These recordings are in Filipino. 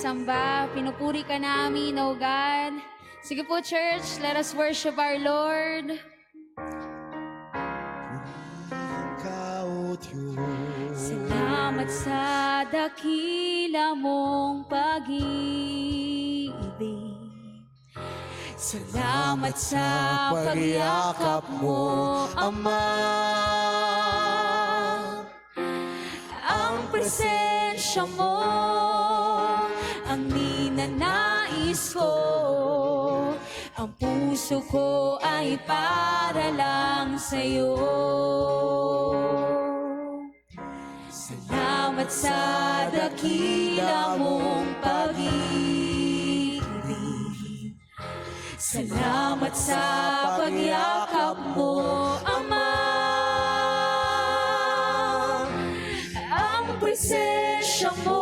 Samba, pinupuri ka namin, O God. Sige po, church, let us worship our Lord. Salamat sa dakila mong pag-ibig. Salamat sa pagyakap mo, Ama. Ang presensya mo ang ninanais ko. Ang puso ko ay para lang sa'yo. Salamat sa dakila mong pag-ibig. Salamat sa pagyakap mo, Ama. Ang presensya mo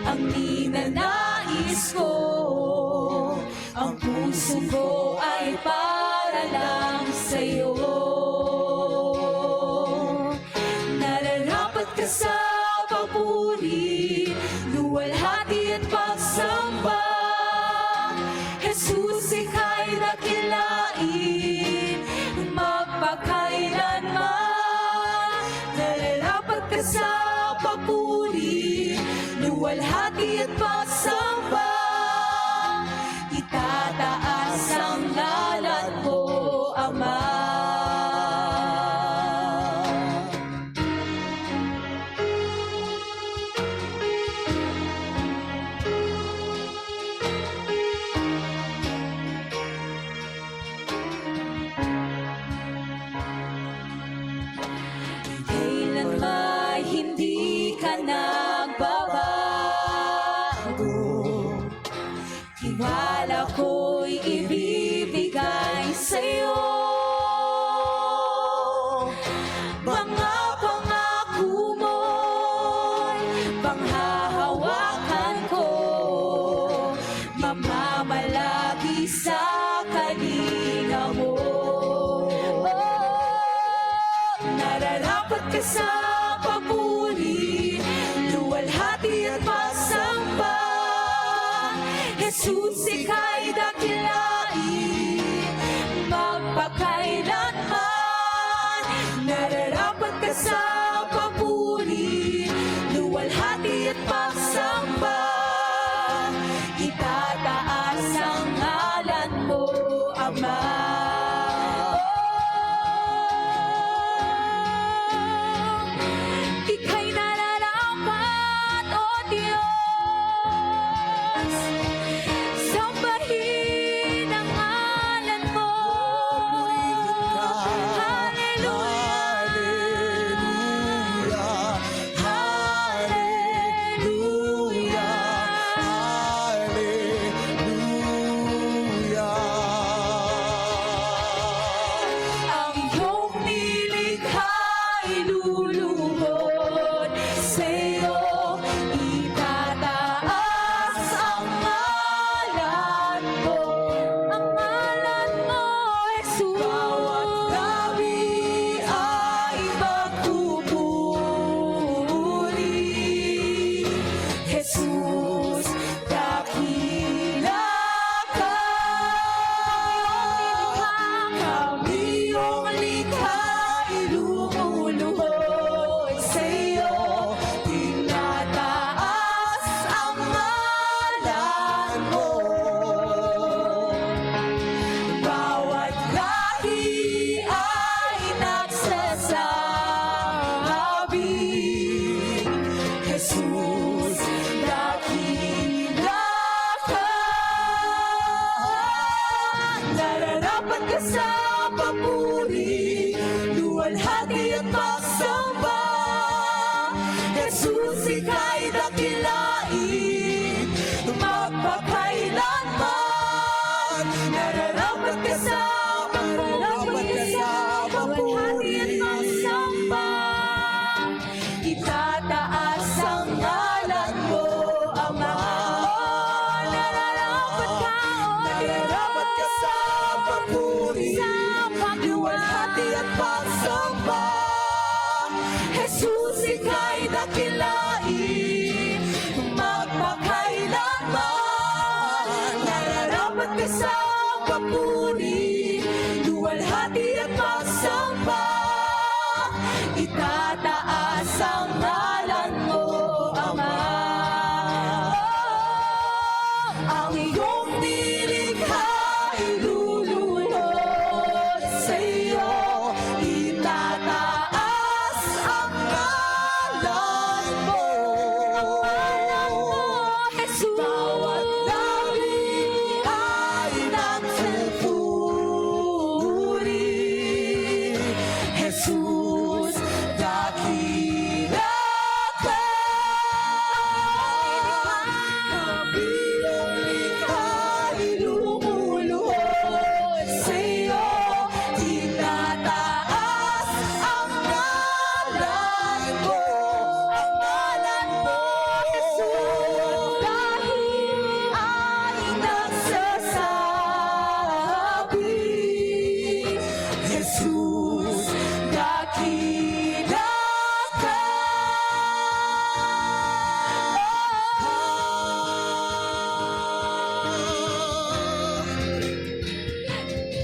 ang ninanais ko. Ang puso ko ay para lang sa'yo. Nararapat ka sa papuri, luwalhati at pagsamba. Jesus, ika'y dakilain, magpakailanman. Nararapat ka sa papuri, luwalhati at pagsamba. Itataas ang ngalan mo, Ama. Kailanman hindi ka nagbabago. Tiwala ko'y ibibigay sa'yo. Mga pangako mo'y panghahawakan ko. Mamamalagi sa kalinga mo. Nararapat ka sa papuri, luwalhati at pasamba. Jesus, ika'y dakilain, magpakailanman. Nararapat ka sa papuri, luwalhati at pagsamba. Itataas ang ngalan mo, Ama. Ika'y nararapat, O Diyos. Sambahin ang ngalan mo. Hallelujah. Hallelujah. Ang iyong nilikha iluluhod sa'yo. Itataas ang ngalan mo. Ang ngalan mo, Jesus. Bawat gabi ay magpupuri. Jesus, dakila ka. Kami yung likha iluluhod sa'yo. Tinataas ang ngalan mo. Bawat lahi ay nagsasabi, Jesus, dakila ka. Nararapat ka sa papuri, luwalhati at pagsamba. Jesus, ika'y dakilain, magpakailanman. Nararapat ka sa papuri, luwalhati at pagsamba. Itataas ang ngalan mo, Ama. Nararapat ka sa papuri, luwalhati at pagsamba. Jesus, ika'y dakilain, magpakailanman. isang papuri, luwalhati at pagsamba. Itataas ang ngalan mo, Ama. Ang iyong nilikha ilulunod sa iyo. Itataas ang ngalan mo, Jesus. Bawat langit ay nagpupuri, Jesus, dakila ka. Kabilang likha'i lumuluhod sa iyo. Itataas ang ngalan mo, Jesus. Dahil ay nagsasabi, Jesus, dakila ka.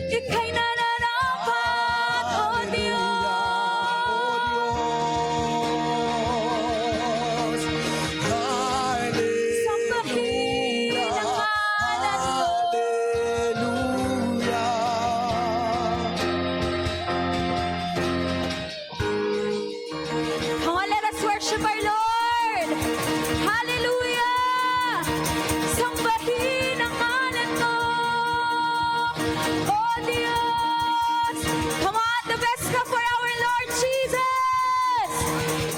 Ika'y nararapat, O Diyos. Sambahin ang ngalan mo. Come on, let us worship our Lord. Hallelujah! Sambahin ang ngalan mo, O Diyos. Come on, the best ka for our Lord Jesus.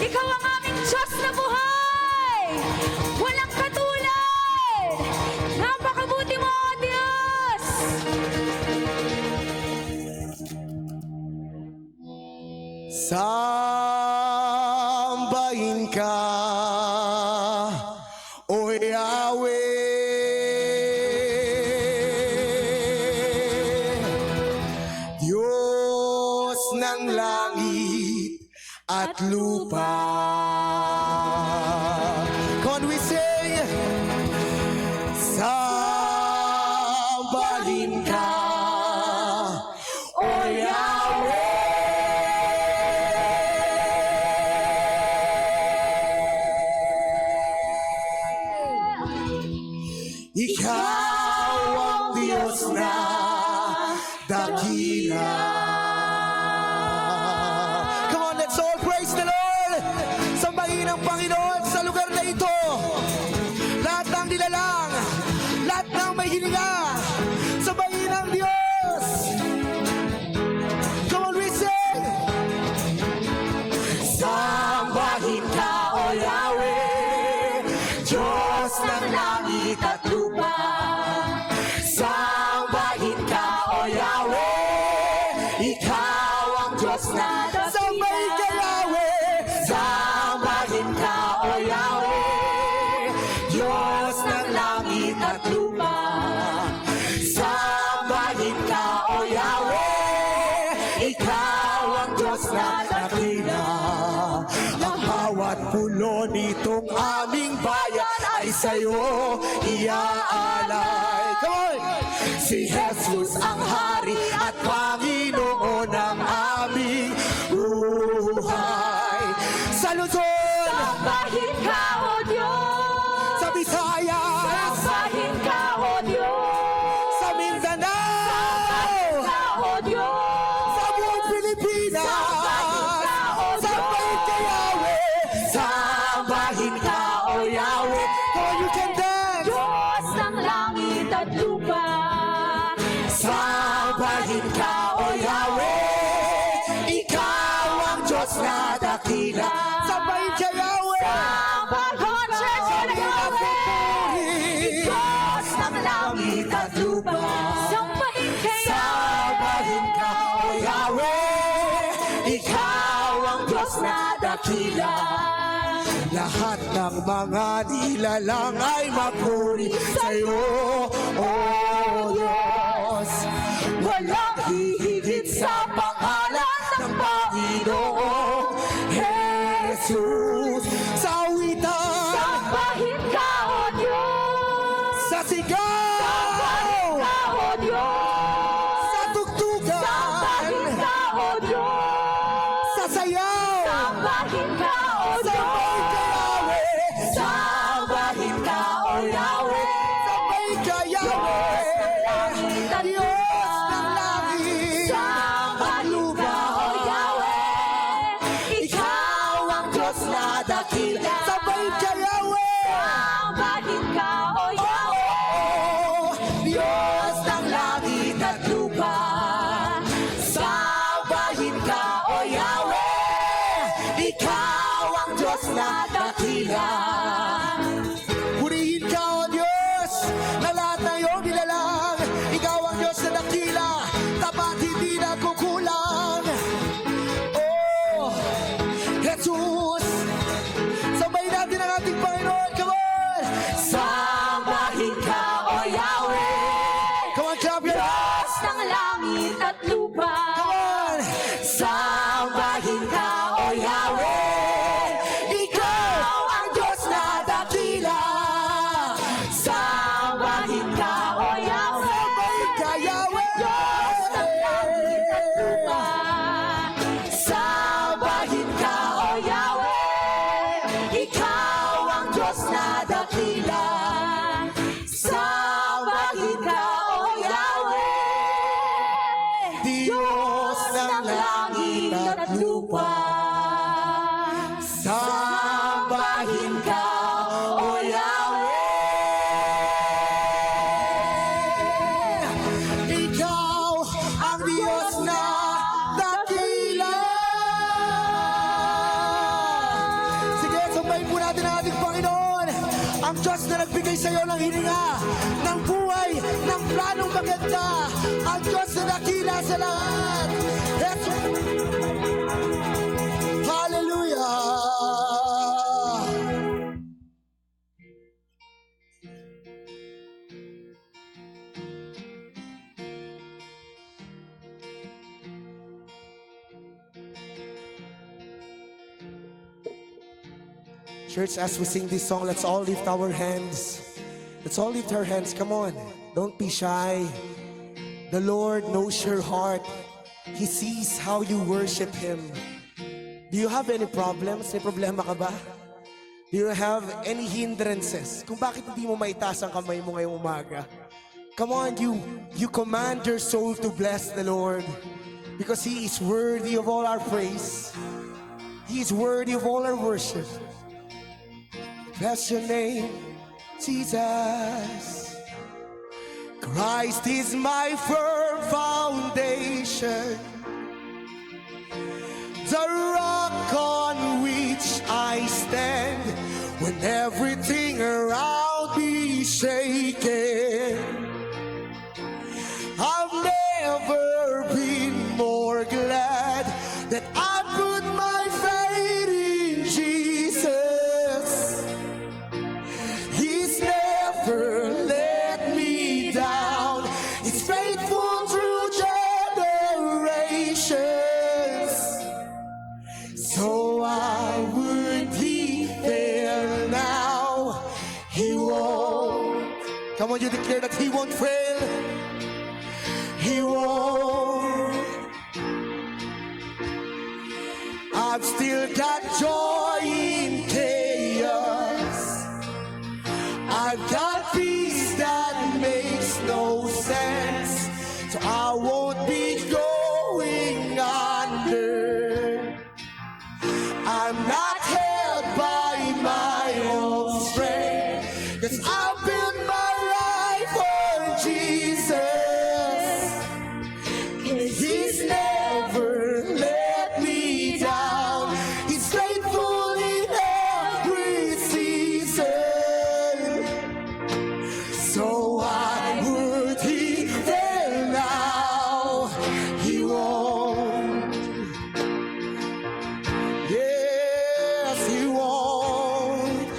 Ikaw ang aming Diyos na buhay. Walang katulad. Napakabuti mo, O Diyos. Sambahin ka, O Yahweh, Diyos ng langit at lupa. Come on, we sing. Sambahin ka, O Yahweh. Ikaw ang Diyos na dakila. Come on, let's all praise the Lord. Sambahin ang Panginoon sa lugar na ito. Lahat ng nilalang, lahat ng may hininga, sambahin ang Diyos. Come on, we sing. Sambahin ka, O Yahweh, Diyos ng langit at lupa. Sambahin ka, O Yahweh, ikaw ang Diyos na dakila. Sambahin ka, Yahweh. Sambahin ka, O Yahweh, Diyos ng langit at lupa. Sambahin ka, O Yahweh, ikaw ang Diyos na dakila. Ang bawat pulo nitong aming bayan ay sa'yo iaalay. Come on! Si Jesus ang Hari at Panginoon ng aming buhay. Sa Luzon, Sambahin ka, O Diyos. sa Visayas, Sambahin ka, O Diyos. sa Mindanao, Ka, O Diyos. sa buong Pilipinas. Sambahin ka, Yahweh. Sambahin ka, O Yahweh. Come on, you can dance. Diyos ng langit at lupa. Sambahin ka, O Yahweh, ikaw ang Diyos na dakila. Sambahin ka, Yahweh. Sambahin ka, O Yahweh, Diyos ng langit at lupa. Sambahin ka, Sambahin ka, O Yahweh, ikaw ang Diyos na dakila. Lahat ng mga nilalang ay magpuri sa'yo, O Diyos. Walang hihigit sa pangalan ng Panginoong Jesus. Sa awitan, Sambahin ka, O Diyos. sa sigaw, Sambahin ka, O ng langit at lupa. Come on! Sambahin ka, O Yahweh! Ikaw ang Diyos na dakila! Sambahin ka, O Yahweh! Sambahin ka, Yahweh! Diyos ng langit at lupa. Sambahin ka, O Yahweh! Ikaw ang Diyos na dakila! Sambahin ka, O Yahweh! Diyos ng langit at lupa! Sambahin ka, O Yahweh! Ikaw ang Diyos na dakila! Sige, sambahin po natin ang ating Panginoon, ang Diyos na nagbigay sa iyo ng hininga, ng buhay, ng planong maganda, ang Diyos na dakila sa lahat. Yes. Hallelujah! Church, as we sing this song, let's all lift our hands. Let's all lift our hands. Come on. Don't be shy. The Lord knows your heart. He sees how you worship Him. Do you have any problems? May problema ka ba? Do you have any hindrances? Kung bakit hindi mo maitaas ang kamay mo ngayong umaga? Come on, you command your soul to bless the Lord because He is worthy of all our praise. He is worthy of all our worship. Bless your name, Jesus. Christ is my firm foundation, the rock on which I stand when everything around me is shaking. I've never been more glad that I put my faith in Jesus. He's never let me down. He's faithful through generations. So why would He fail now? He won't. Come on, you declare that He won't fail. He won't. I've still got joy in chaos. I've got peace that makes no sense. So I won't be going under. I'm not held by my own strength, 'cause I built my life on Jesus. He's never let me down. He's faithful in every season. So why would He fail now? He won't. Yes, He won't.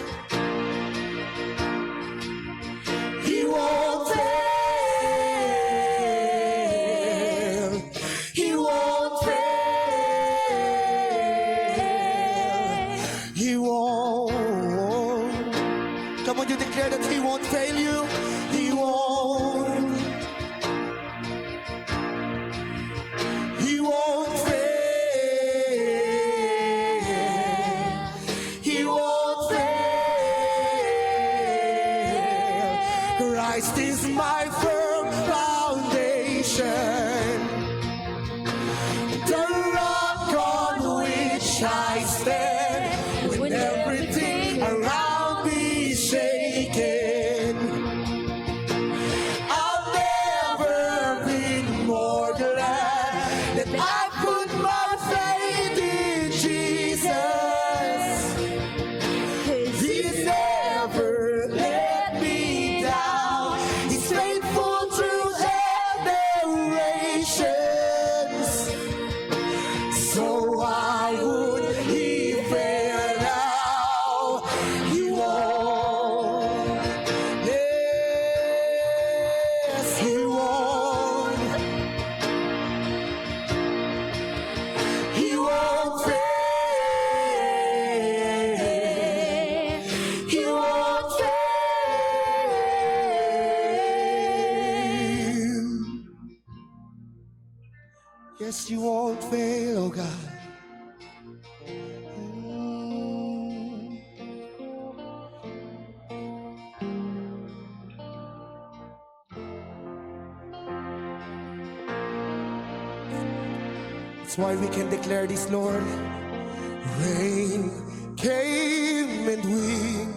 He won't fail. He won't fail. He won't. Come on, you declare that He won't fail you. He won't. He won't fail. He won't fail. Christ is my firm foundation, the rock on which I stand when everything around me is shaking. I've never been more glad that I put my faith in Jesus. He's never let me down. He's faithful through generations. Yes, you won't fail, oh God. That's why we can declare this, Lord. Rain came and wind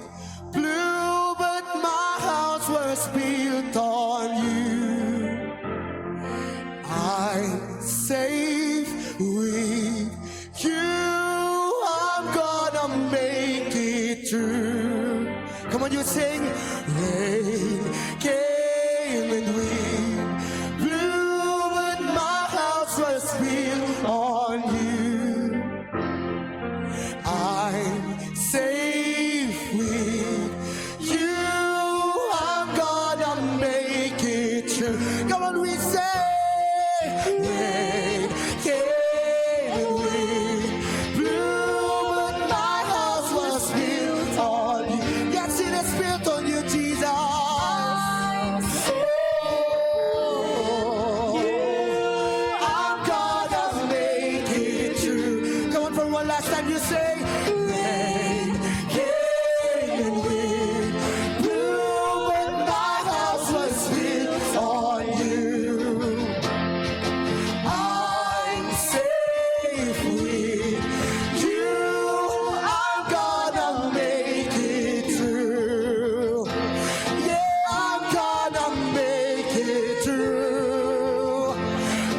blew, but my house was built on you. I'm safe with you. I'm gonna make it through. Come on, you sing. Rain came and wind blew, but my house was built on you. I'm safe with you. I'm gonna make it through. Come on, we say. Rain came and wind blew, but my house was built on you. Yes, it is built on you, Jesus. I'm gonna make it through. Come on, for one last time, you say. Rain came and wind blew, but my house was built on you. I'm safe with you. I'm gonna make it through. Yeah, I'm gonna make it through.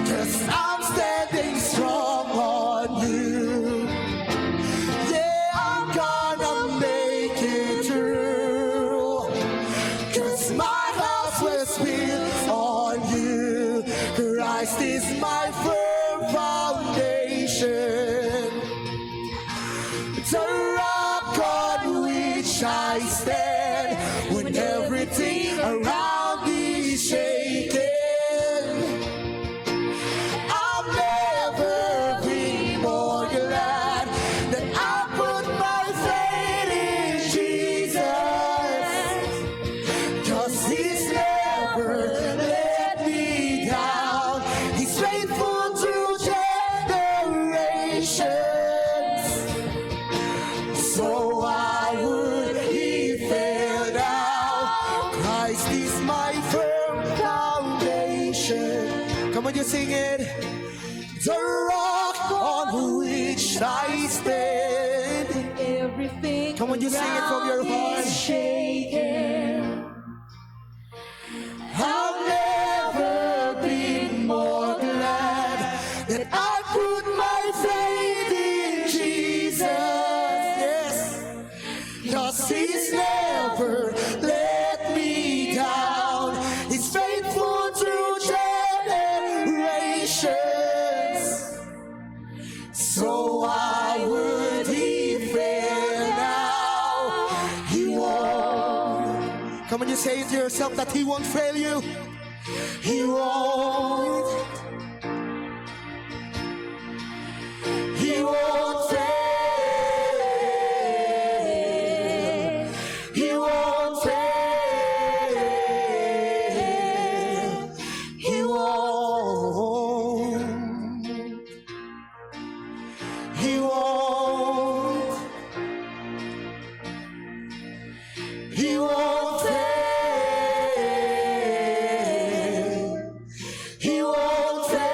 'Cause I'm standing strong on you. Yeah, I'm gonna make it through. 'Cause my house was built on you. Christ is my firm foundation, the rock on which I stand when everything around me is shaking. I'll never be more glad that I put my faith in Jesus. 'Cause He's never let me down. He's faithful through generations. So why would He fail now? Christ is my firm foundation. Come on, you sing it. The rock on which I stand. Everything Come on, you sing it from your around me heart. is shaking. I'll never be more glad that I put my faith in Jesus. Yes, 'cause He's never let me down. He's faithful through generations. So why would He fail now? He won't. Come on, you say it to yourself that He won't fail you. He won't. He won't fail. He won't fail. He won't. He won't. He won't fail. He won't fail.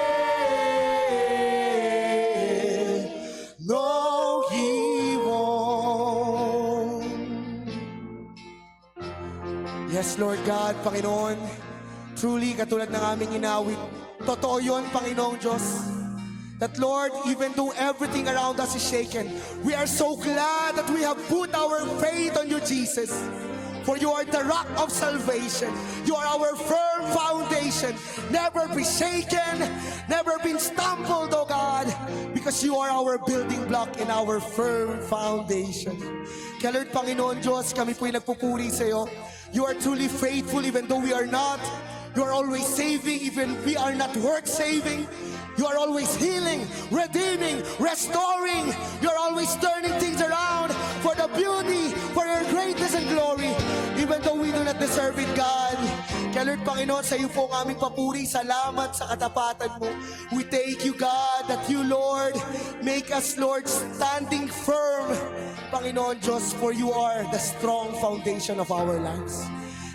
No, He won't. Yes, Lord God, Panginoon, truly katulad ng aming inawit, totoo yun, Panginoong Diyos. That Lord, even though everything around us is shaken, we are so glad that we have put our faith on you, Jesus. For you are the rock of salvation. You are our firm foundation. Never be shaken, never been stumbled, oh God, because you are our building block in our firm foundation. Kaya Lord, Panginoon Diyos, kami po'y nagpupuri sa iyo. You are truly faithful even though we are not. You are always saving even we are not worth saving. You are always healing, redeeming, restoring. You are always turning things around for the beauty, for your greatness and glory. Even though we do not deserve it, God, Kaya Lord, Panginoon, sa iyo po ang aming papuri. Salamat sa katapatan mo. We thank you, God, that you, Lord, make us, Lord, standing firm. Panginoon Diyos, for you are the strong foundation of our lives.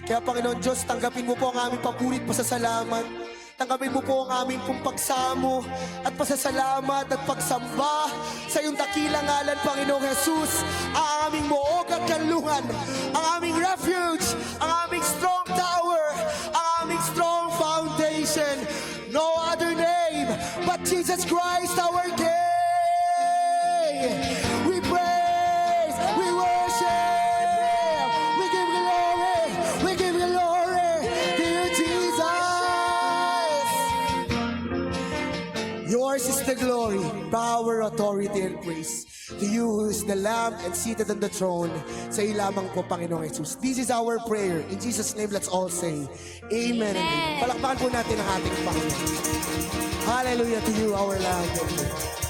Kaya Panginoon Diyos, tanggapin mo po ang aming papuri at pasasalamat. Tanggapin mo po ang aming pong pagsamo at pasasalamat at pagsamba sa iyong dakilang ngalan, Panginoong Jesus. Ang aming muog at kanlungan, ang aming refuge, ang aming strong tower, ang aming strong foundation. No other name but Jesus Christ, our King. We praise, we worship, we give glory to you, Jesus. Yours is the glory, power, authority, and praise. To you who is the Lamb and seated on the throne. Sa iyo lamang po, Panginoong Jesus. This is our prayer. In Jesus' name, let's all say, Amen. And amen. Palakpakan po natin ang ating Panginoon. Hallelujah to you, our Lord.